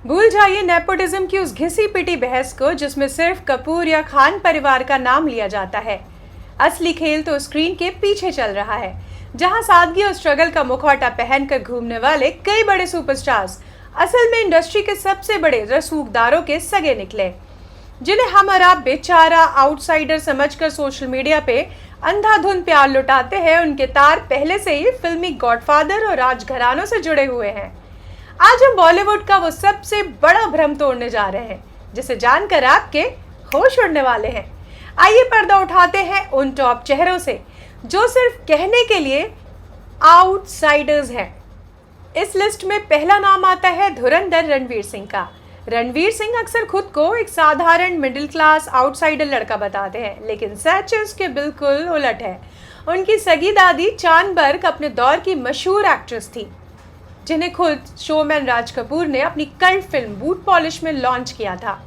भूल जाइए नेपोटिज्म की उस घिसी पिटी बहस को जिसमें सिर्फ कपूर या खान परिवार का नाम लिया जाता है। असली खेल तो स्क्रीन के पीछे चल रहा है, जहां सादगी और स्ट्रगल का मुखौटा पहनकर घूमने वाले कई बड़े सुपरस्टार्स असल में इंडस्ट्री के सबसे बड़े रसूखदारों के सगे निकले, जिन्हें हम और आप बेचारा आउटसाइडर समझकर सोशल मीडिया पे अंधाधुंध प्यार लुटाते हैं। उनके तार पहले से ही फिल्मी गॉडफादर और राजघरानों से जुड़े हुए हैं। आज हम बॉलीवुड का वो सबसे बड़ा भ्रम तोड़ने जा रहे हैं, जिसे जानकर आपके होश उड़ने वाले हैं। आइए पर्दा उठाते हैं उन टॉप चेहरों से जो सिर्फ कहने के लिए आउटसाइडर्स हैं। इस लिस्ट में पहला नाम आता है धुरंधर रणवीर सिंह का। रणवीर सिंह अक्सर खुद को एक साधारण मिडिल क्लास आउटसाइडर लड़का बताते हैं, लेकिन सच उसके बिल्कुल उलट है। उनकी सगी दादी चांद बर्ग अपने दौर की मशहूर एक्ट्रेस थी, जिन्हें खुद शोमैन राज कपूर ने अपनी कल्ट फिल्म बूट पॉलिश में लॉन्च किया था।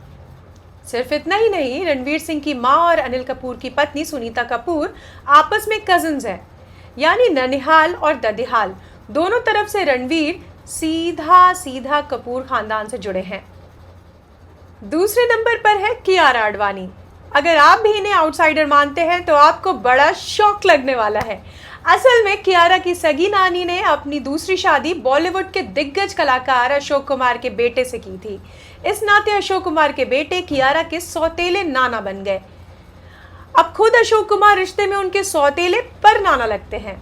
सिर्फ इतना ही नहीं, रणवीर सिंह की मां और अनिल कपूर की पत्नी सुनीता कपूर आपस में कजिन्स हैं, यानी ननिहाल और ददिहाल दोनों तरफ से रणवीर सीधा सीधा कपूर खानदान से जुड़े हैं। दूसरे नंबर पर है कियारा आडवाणी। अगर आप भी इन्हें आउटसाइडर मानते हैं तो आपको बड़ा शौक लगने वाला है। असल में कियारा की सगी नानी ने अपनी दूसरी शादी बॉलीवुड के दिग्गज कलाकार अशोक कुमार के बेटे से की थी। इस नाते अशोक कुमार के बेटे कियारा के सौतेले नाना बन गए। अब खुद अशोक कुमार रिश्ते में उनके सौतेले पर नाना लगते हैं।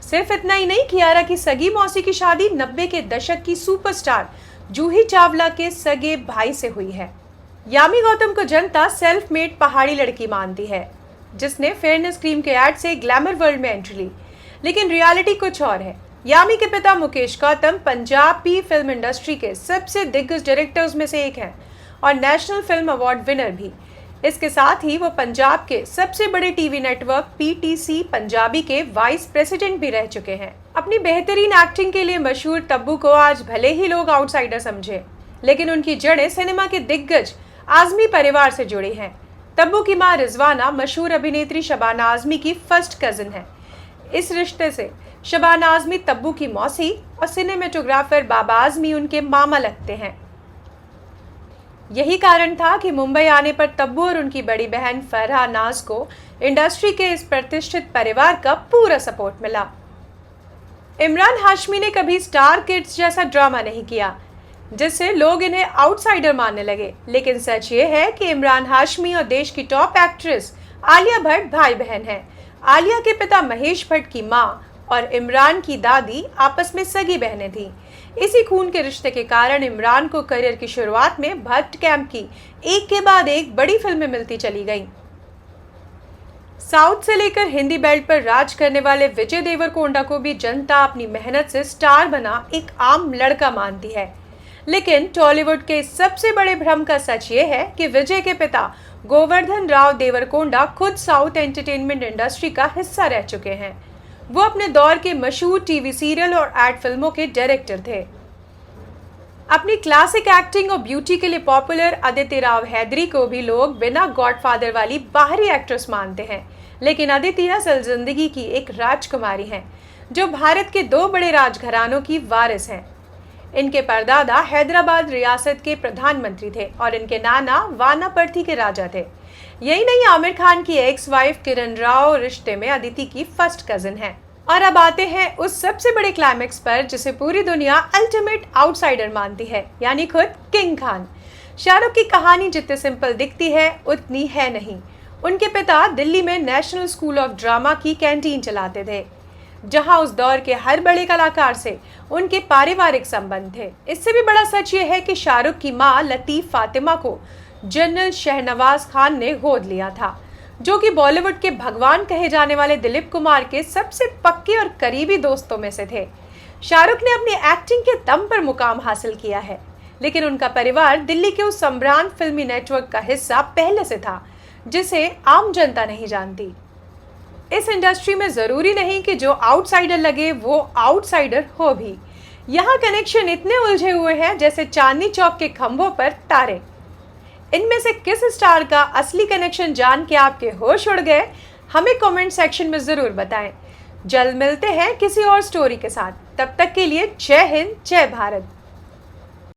सिर्फ इतना ही नहीं, कियारा की सगी मौसी की शादी 90 के दशक की सुपरस्टार जूही चावला के सगे भाई से हुई है। यामी गौतम को जनता सेल्फ मेड पहाड़ी लड़की मानती है, जिसने फेयरनेस क्रीम के ऐड से ग्लैमर वर्ल्ड में एंट्री ली, लेकिन रियलिटी कुछ और है। यामी के पिता मुकेश गौतम पंजाबी फिल्म इंडस्ट्री के सबसे दिग्गज डायरेक्टर्स में से एक हैं और नेशनल फिल्म अवार्ड विनर भी। इसके साथ ही वो पंजाब के सबसे बड़े टीवी नेटवर्क पीटीसी पंजाबी के वाइस प्रेसिडेंट भी रह चुके हैं। अपनी बेहतरीन एक्टिंग के लिए मशहूर तब्बू को आज भले ही लोग आउटसाइडर समझे, लेकिन उनकी जड़ें सिनेमा के दिग्गज आजमी परिवार से जुड़ी हैं। तब्बू की मां रिजवाना मशहूर अभिनेत्री शबाना आजमी की फर्स्ट कजिन है। इस रिश्ते से शबाना आजमी तब्बू की मौसी और सिनेमेटोग्राफर बाबा आजमी उनके मामा लगते हैं। यही कारण था कि मुंबई आने पर तब्बू और उनकी बड़ी बहन फरहा नाज को इंडस्ट्री के इस प्रतिष्ठित परिवार का पूरा सपोर्ट मिला। इमरान हाशमी ने कभी स्टार किड्स जैसा ड्रामा नहीं किया, जिससे लोग इन्हें आउटसाइडर मानने लगे, लेकिन सच ये है कि इमरान हाशमी और देश की टॉप एक्ट्रेस आलिया भट्ट भाई बहन हैं। आलिया के पिता महेश भट्ट की मां और इमरान की दादी आपस में सगी बहनें थीं। इसी खून के रिश्ते के कारण इमरान को करियर की शुरुआत में भट्ट कैंप की एक के बाद एक बड़ी फिल्में मिलती चली गईं। साउथ से लेकर हिंदी बेल्ट पर राज करने वाले विजय देवरकोंडा को भी जनता अपनी मेहनत से स्टार बना एक आम लड़का मानती है, लेकिन टॉलीवुड के सबसे बड़े भ्रम का सच ये है कि विजय के पिता गोवर्धन राव देवरकोंडा खुद साउथ एंटरटेनमेंट इंडस्ट्री का हिस्सा रह चुके हैं। वो अपने दौर के मशहूर टीवी सीरियल और एड फिल्मों के डायरेक्टर थे। अपनी क्लासिक एक्टिंग और ब्यूटी के लिए पॉपुलर अदिति राव हैदरी को भी लोग बिना गॉडफादर वाली बाहरी एक्ट्रेस मानते हैं, लेकिन अदिति असल जिंदगी की एक राजकुमारी हैं, जो भारत के दो बड़े राजघरानों की वारिस हैं। इनके परदादा हैदराबाद रियासत के प्रधानमंत्री थे और इनके नाना वानापर्थी के राजा थे। यही नहीं, आमिर खान की एक्स वाइफ किरण राव रिश्ते में अदिति की फर्स्ट कजिन है। और अब आते हैं उस सबसे बड़े क्लाइमेक्स पर जिसे पूरी दुनिया अल्टीमेट आउटसाइडर मानती है, यानी खुद किंग खान। शाहरुख की कहानी जितनी सिंपल दिखती है उतनी है नहीं। उनके पिता दिल्ली में नेशनल स्कूल ऑफ ड्रामा की कैंटीन चलाते थे, जहां उस दौर के हर बड़े कलाकार से उनके पारिवारिक संबंध थे। इससे भी बड़ा सच ये है कि शाहरुख की मां लतीफ फातिमा को जनरल शहनवाज खान ने गोद लिया था, जो कि बॉलीवुड के भगवान कहे जाने वाले दिलीप कुमार के सबसे पक्के और करीबी दोस्तों में से थे। शाहरुख ने अपनी एक्टिंग के दम पर मुकाम हासिल किया है, लेकिन उनका परिवार दिल्ली के उस सम्रांत फिल्मी नेटवर्क का हिस्सा पहले से था, जिसे आम जनता नहीं जानती। इस इंडस्ट्री में जरूरी नहीं कि जो आउटसाइडर लगे वो आउटसाइडर हो भी। यहाँ कनेक्शन इतने उलझे हुए हैं जैसे चांदनी चौक के खंभों पर तारे। इनमें से किस स्टार का असली कनेक्शन जान के आपके होश उड़ गए, हमें कमेंट सेक्शन में जरूर बताएं। जल्द मिलते हैं किसी और स्टोरी के साथ। तब तक के लिए जय हिंद, जय भारत।